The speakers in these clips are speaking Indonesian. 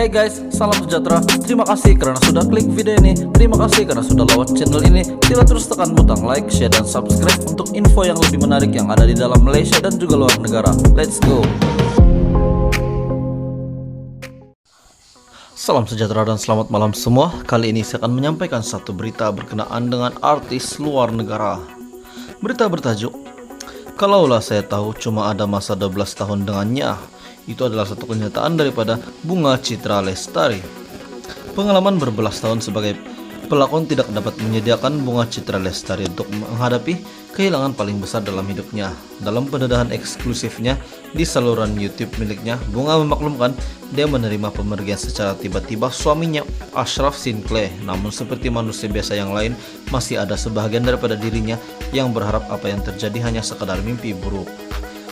Hey guys, salam sejahtera. Terima kasih karena sudah klik video ini. Terima kasih karena sudah lewat channel ini. Sila terus tekan butang like, share, dan subscribe untuk info yang lebih menarik yang ada di dalam Malaysia dan juga luar negara. Let's go. Salam sejahtera dan selamat malam semua. Kali ini saya akan menyampaikan satu berita berkenaan dengan artis luar negara. Berita bertajuk, "Kalaulah saya tahu cuma ada masa 12 tahun dengannya." Itu adalah satu kenyataan daripada Bunga Citra Lestari. Pengalaman berbelas tahun sebagai pelakon tidak dapat menyediakan Bunga Citra Lestari untuk menghadapi kehilangan paling besar dalam hidupnya. Dalam pendedahan eksklusifnya di saluran YouTube miliknya, Bunga memaklumkan dia menerima pemergian secara tiba-tiba suaminya, Ashraf Sinclair. Namun seperti manusia biasa yang lain, masih ada sebahagian daripada dirinya yang berharap apa yang terjadi hanya sekadar mimpi buruk.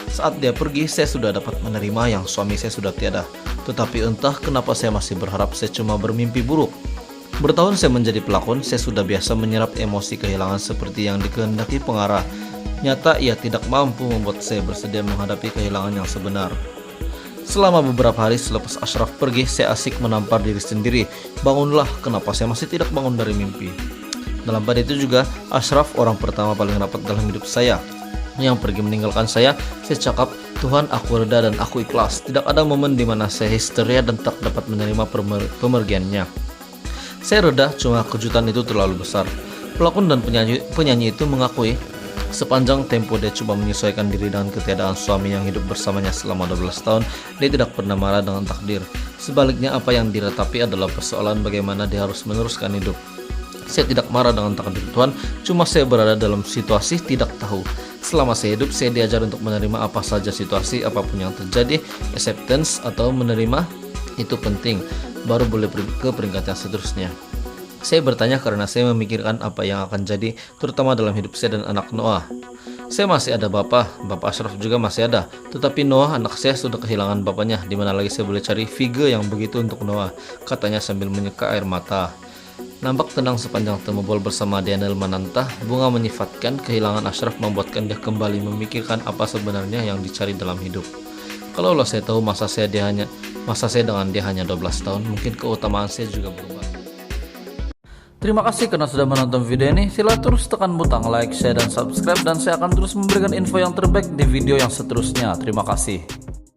Saat dia pergi, saya sudah dapat menerima yang suami saya sudah tiada. Tetapi entah kenapa saya masih berharap saya cuma bermimpi buruk. Bertahun saya menjadi pelakon, saya sudah biasa menyerap emosi kehilangan seperti yang dikehendaki pengarah. Nyata ia tidak mampu membuat saya bersedia menghadapi kehilangan yang sebenar. Selama beberapa hari selepas Ashraf pergi, saya asik menampar diri sendiri. Bangunlah, kenapa saya masih tidak bangun dari mimpi? Dalam pada itu juga, Ashraf orang pertama paling rapat dalam hidup saya. Yang pergi meninggalkan saya cakap, "Tuhan, aku reda dan aku ikhlas." Tidak ada momen di mana saya histeria dan tak dapat menerima pemergiannya. Saya reda, cuma kejutan itu terlalu besar. Pelakon dan penyanyi itu mengakui sepanjang tempo dia coba menyesuaikan diri dengan ketiadaan suami yang hidup bersamanya selama 12 tahun, dia tidak pernah marah dengan takdir. Sebaliknya, apa yang diratapi adalah persoalan bagaimana dia harus meneruskan hidup. Saya tidak marah dengan takdir Tuhan, cuma saya berada dalam situasi tidak tahu. Selama saya hidup, saya diajar untuk menerima apa saja situasi, apapun yang terjadi. Acceptance atau menerima itu penting, baru boleh ke peringkat yang seterusnya. Saya bertanya karena saya memikirkan apa yang akan jadi, terutama dalam hidup saya dan anak Noah. Saya masih ada Bapak Ashraf juga masih ada, tetapi Noah anak saya sudah kehilangan bapaknya. Di mana lagi saya boleh cari figure yang begitu untuk Noah, katanya sambil menyeka air mata. Nampak tenang sepanjang temu bol bersama Daniel Mananta, Bunga menyifatkan kehilangan Ashraf membuatkan dia kembali memikirkan apa sebenarnya yang dicari dalam hidup. Kalaulah saya tahu masa saya dengan dia hanya 12 tahun, mungkin keutamaan saya juga berubah. Terima kasih karena sudah menonton video ini. Sila terus tekan butang like, share, dan subscribe, dan saya akan terus memberikan info yang terbaik di video yang seterusnya. Terima kasih.